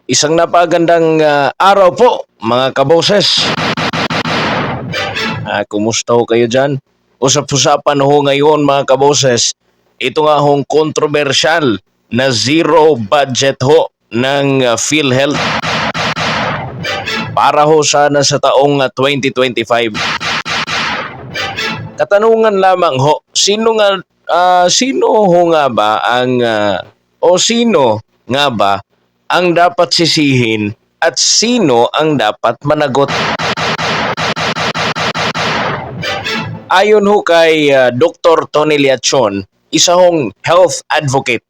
Isang napagandang araw po mga kaboses. Kumusta ho kayo dyan? Usap-usapan ho ngayon mga kaboses. Ito nga hong kontrobersyal na zero budget ho ng PhilHealth para ho sana sa taong 2025. Katanungan lamang ho, sino ho nga ba ang o sino nga ba ang dapat sisihin at sino ang dapat managot? Ayon ho kay Dr. Tony Liachon, isa hong health advocate,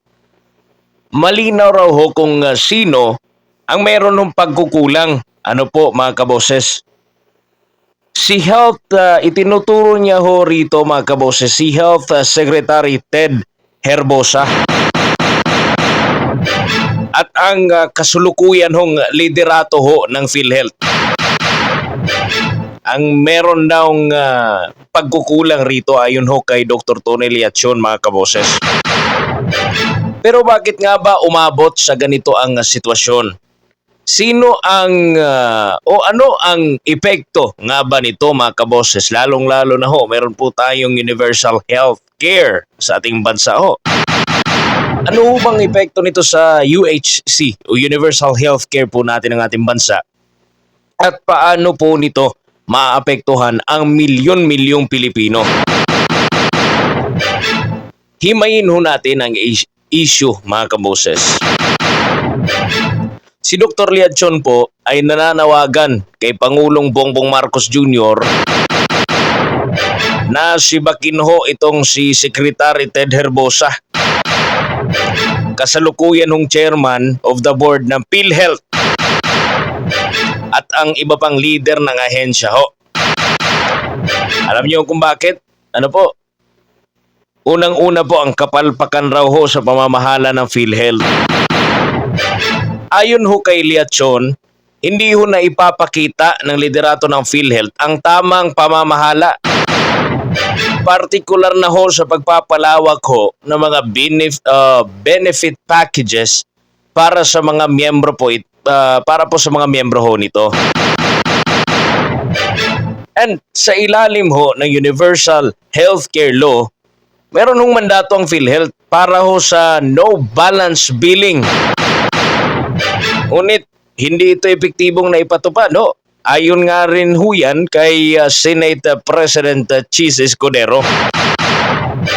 malinaw raw ho kung sino ang meron ng pagkukulang. Ano po mga kaboses? Si Health, itinuturo niya ho rito mga kaboses, si Health Secretary Ted Herbosa. At ang kasulukuyan hong liderato ho ng PhilHealth. Ang meron daw pagkukulang rito ayon ho kay Dr. Tony Liachon mga kaboses. Pero bakit nga ba umabot sa ganito ang sitwasyon? Sino ang ano ang epekto nga ba nito mga kaboses? Lalong-lalo na ho, meron po tayong universal health care sa ating bansa ho. Ano ho bang epekto nito sa UHC o Universal Health Care po natin ng ating bansa? At paano po nito maapektuhan ang milyon-milyong Pilipino? Himayin ho natin ang issue mga kaboses. Si Dr. Liachon po ay nananawagan kay Pangulong Bongbong Marcos Jr. na sibakin ho itong si Secretary Ted Herbosa, kasalukuyan hong chairman of the board ng PhilHealth at ang iba pang leader ng ahensya ho. Alam niyo kung bakit? Ano po? Unang-una po ang kapalpakan raw ho sa pamamahala ng PhilHealth. Ayon ho kay Liachon, hindi ho na ipapakita ng liderato ng PhilHealth ang tamang pamamahala. Partikular na ho sa pagpapalawak ho ng mga benefit packages para sa mga miyembro po para po sa mga miyembro ho nito. And sa ilalim ho ng Universal Healthcare Law, meron hong mandato ang PhilHealth para ho sa no balance billing. Ngunit hindi ito epektibong naipatupad ho. Ayon nga rin ho yan kay Senate President Chis Escudero.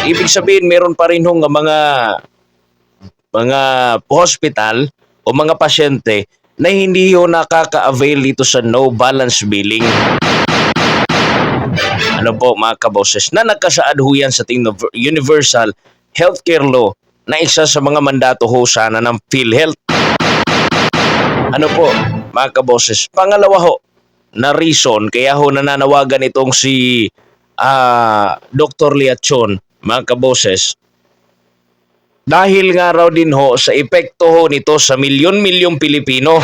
Ibig sabihin meron pa rin hong mga hospital o mga pasyente na hindi ho nakaka-avail dito sa no balance billing. Ano po mga kaboses, na nagkasaad ho yan sa ating Universal Healthcare Law na isa sa mga mandato ho sana ng PhilHealth. Ano po mga kaboses, pangalawa ho na reason kaya ho nananawagan itong si Dr. Liachon mga kaboses, dahil nga raw din ho sa epekto ho nito sa milyon-milyong Pilipino.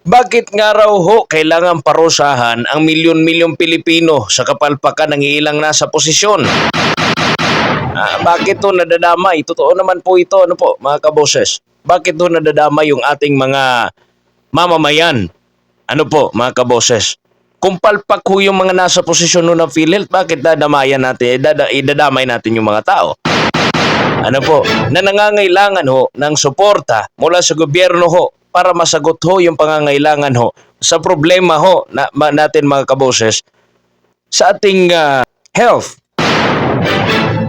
Bakit nga raw ho kailangan parusahan ang milyon-milyong Pilipino sa kapalpakan ng ilang nasa posisyon? Bakit to nadadamay? Totoo naman po ito, ano po mga kaboses? Bakit to nadadamay yung ating mga mamamayan? Ano po mga kaboses? Kung palpak ho yung mga nasa posisyon ng PhilHealth, bakit idadamay natin yung mga tao? Ano po, na nangangailangan ho ng suporta mula sa gobyerno ho para masagot ho yung pangangailangan ho sa problema ho natin mga kaboses sa ating health.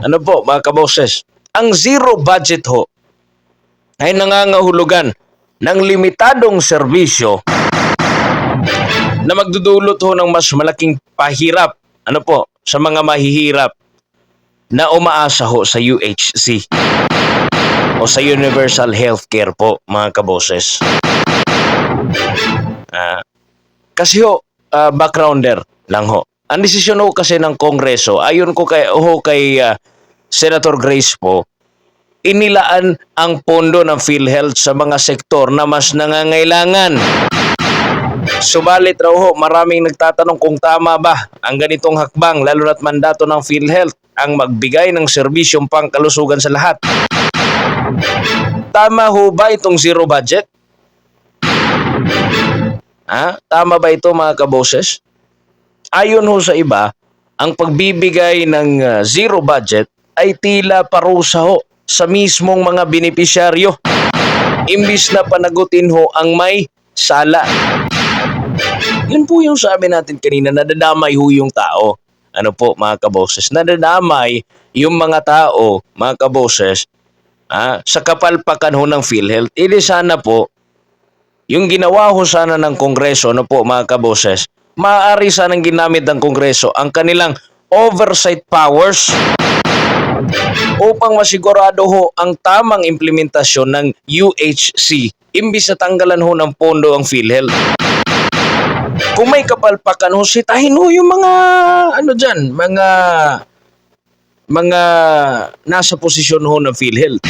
Ano po mga kaboses? Ang zero budget ho ay nangangahulugan ng limitadong serbisyo na magdudulot ho ng mas malaking pahirap, ano po, sa mga mahihirap na umaasa ho sa UHC o sa Universal Healthcare po mga kaboses. Kasi ho, backgrounder lang ho. Ang desisyon ho kasi ng Kongreso, ayon ko kay Senator Grace po, inilaan ang pondo ng PhilHealth sa mga sektor na mas nangangailangan. Subalit raw ho, maraming nagtatanong kung tama ba ang ganitong hakbang, lalo na't mandato ng PhilHealth ang magbigay ng serbisyong pangkalusugan sa lahat. Tama ho ba itong zero budget? Tama ba ito mga kaboses? Ayon ho sa iba, ang pagbibigay ng zero budget ay tila parusa ho sa mismong mga benepisyaryo. Imbis na panagutin ho ang may sala. Yun po yung sabi natin kanina, nadadamay ho yung tao. Ano po mga kaboses? Nadadamay yung mga tao, mga kaboses, sa kapalpakan ho ng PhilHealth. Ili sana po, yung ginawa ho sana ng Kongreso, ano po mga kaboses, maaari sanang ginamit ng Kongreso ang kanilang oversight powers upang masigurado ho ang tamang implementasyon ng UHC imbis na tanggalan ho ng pondo ang PhilHealth. Kung may kapalpakan ho, sitahin ho yung mga mga nasa posisyon ho ng PhilHealth.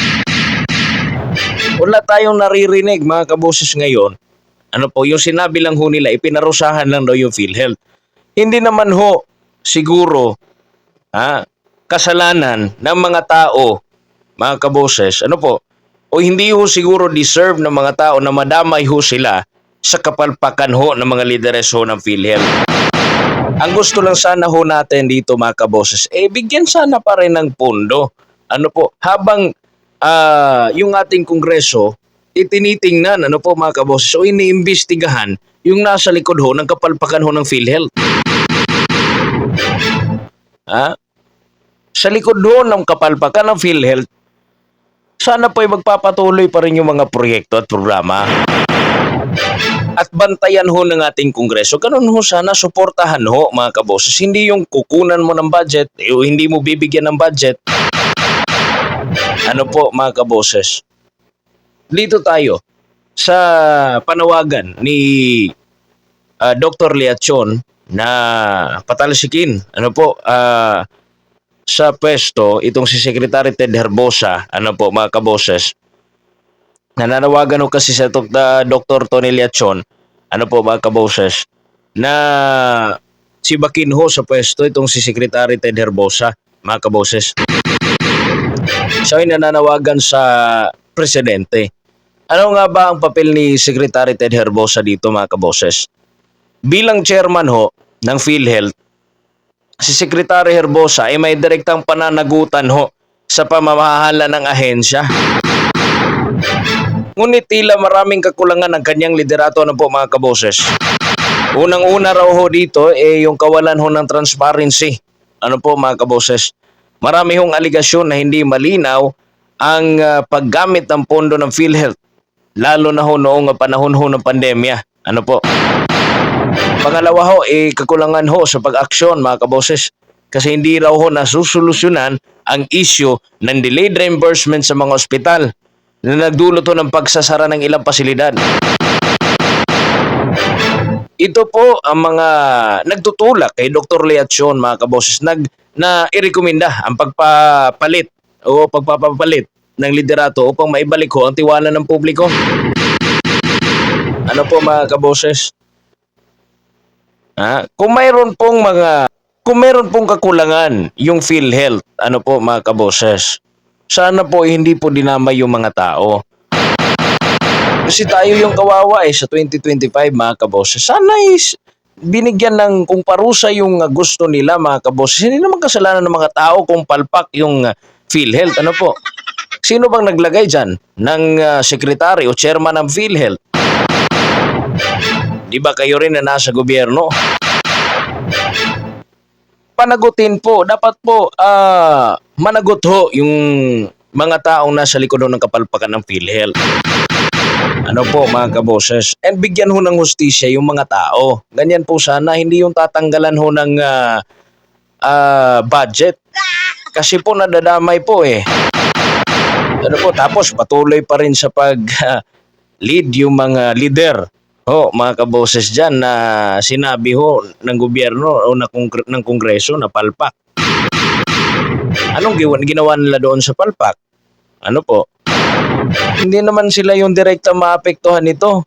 Wala tayong naririnig mga kaboses ngayon. Ano po, yung sinabi lang ho nila, ipinarusahan lang daw yung PhilHealth. Hindi naman ho siguro kasalanan ng mga tao, mga kaboses, ano po, o hindi ho siguro deserve ng mga tao na madamay ho sila sa kapalpakan ho ng mga lideres ho ng PhilHealth. Ang gusto lang sana ho natin dito mga kaboses, bigyan sana pa rin ng pondo. Ano po, habang yung ating kongreso, tinitingnan, ano po mga kaboses, o iniimbestigahan yung nasa likod ho ng kapalpakan ho ng PhilHealth. Sa likod ho ng kapalpakan ng PhilHealth, sana po ay magpapatuloy pa rin yung mga proyekto at programa. At bantayan ho ng ating kongreso. Ganun ho sana, suportahan ho mga kaboses. Hindi yung kukunan mo ng budget, o hindi mo bibigyan ng budget. Ano po mga kaboses? Dito tayo sa panawagan ni Dr. Liachon na patalsikin. Ano po, sa pwesto, itong si Secretary Ted Herbosa, ano po mga kaboses, nananawagan ho kasi sa Dr. Tony Liachon, ano po mga kaboses, na sibakin ho sa pwesto itong si Secretary Ted Herbosa, mga kaboses. Siya ay nananawagan sa presidente. Ano nga ba ang papel ni Secretary Ted Herbosa dito mga kaboses? Bilang chairman ho ng PhilHealth, si Secretary Herbosa ay may direktang pananagutan ho sa pamamahala ng ahensya. Ngunit tila maraming kakulangan ng kanyang liderato na po mga kaboses. Unang-una raw ho dito yung kawalan ho ng transparency. Ano po mga kaboses? Marami hong aligasyon na hindi malinaw ang paggamit ng pondo ng PhilHealth, lalo na ho noong panahon ho ng pandemya. Ano po? Pangalawa ho, kakulangan ho sa pag-aksyon mga kaboses, kasi hindi raw ho nasusolusyonan ang issue ng delayed reimbursement sa mga ospital na nagdulot ho ng pagsasara ng ilang pasilidad. Ito po ang mga nagtutulak kay Dr. Liachon mga kaboses na irekomenda ang pagpapalit o pagpapapalit ng liderato upang maibalik ho ang tiwala ng publiko. Ano po mga kaboses? Kung mayroon pong kakulangan yung PhilHealth, ano po mga kaboses, sana po hindi po dinamay yung mga tao. Kasi tayo yung kawawa sa 2025 mga kaboses. Sana binigyan ng kung parusa yung gusto nila mga kaboses. Hindi naman kasalanan ng mga tao kung palpak yung PhilHealth. Ano po? Sino bang naglagay dyan ng sekretary o chairman ng PhilHealth? Di ba kayo rin na nasa gobyerno? Panagutin po, dapat po managot ho yung mga taong nasa likod ng kapalpakan ng PhilHealth. Ano po mga kaboses? And bigyan ho ng hustisya yung mga tao. Ganyan po sana, hindi yung tatanggalan ho ng budget. Kasi po nadadamay po Ano po, tapos patuloy pa rin sa pag-lead yung mga leader. Mga kaboses dyan na sinabi ho ng gobyerno o ng kongreso na palpak. Anong ginawa nila doon sa palpak? Ano po? Hindi naman sila yung direkta maapektuhan nito.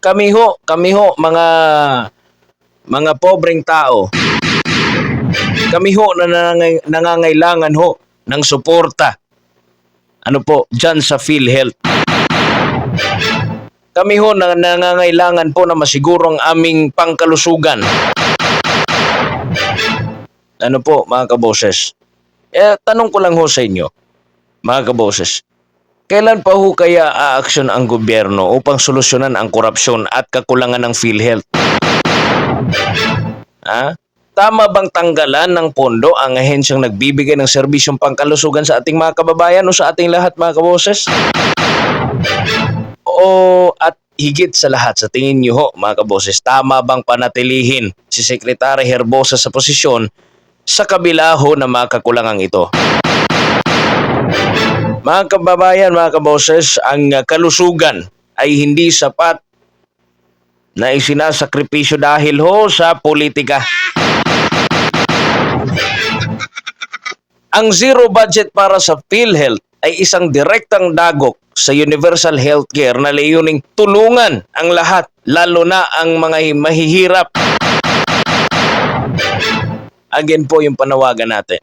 Kami ho, mga pobreng tao. Kami ho na nangangailangan ho ng suporta dyan sa PhilHealth. Kami ho na nangangailangan po na masiguro ang aming pangkalusugan. Mga kaboses. Tanong ko lang ho sa inyo, mga kaboses. Kailan pa ho kaya aaksyon ang gobyerno upang solusyonan ang korupsyon at kakulangan ng PhilHealth? Tama bang tanggalan ng pondo ang ahensyang nagbibigay ng serbisyong pangkalusugan sa ating mga kababayan o sa ating lahat, mga kaboses? At higit sa lahat, sa tingin niyo ho, mga kaboses, tama bang panatilihin si Secretary Herbosa sa posisyon sa kabila ho ng mga kakulangang ito? Mga kababayan, mga kaboses, ang kalusugan ay hindi sapat na isinasakripisyo dahil ho sa politika. Ang zero budget para sa PhilHealth ay isang direktang dagok sa universal healthcare na layuning tulungan ang lahat, lalo na ang mga mahihirap. Again po yung panawagan natin.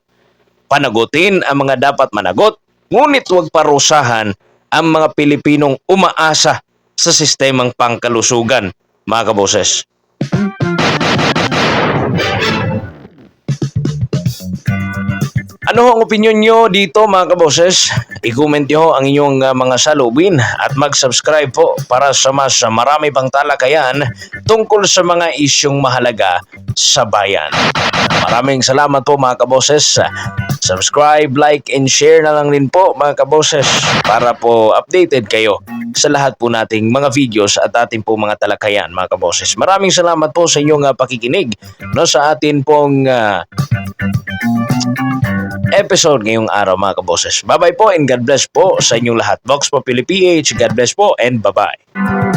Panagutin ang mga dapat managot, ngunit huwag parusahan ang mga Pilipinong umaasa sa sistemang pangkalusugan, mga kaboses. Ano ang opinion nyo dito, mga kaboses? I-comment nyo ang inyong mga salubin at mag-subscribe po para sa mas marami pang talakayan tungkol sa mga isyong mahalaga sa bayan. Maraming salamat po, mga kaboses. Subscribe, like, and share na lang din po, mga kaboses, para po updated kayo sa lahat po nating mga videos at ating po mga talakayan, mga kaboses. Maraming salamat po sa inyong pakikinig sa atin pong episode ngayong araw, mga kaboses. Bye-bye po and God bless po sa inyong lahat. Vox Populi PH, God bless po and bye-bye.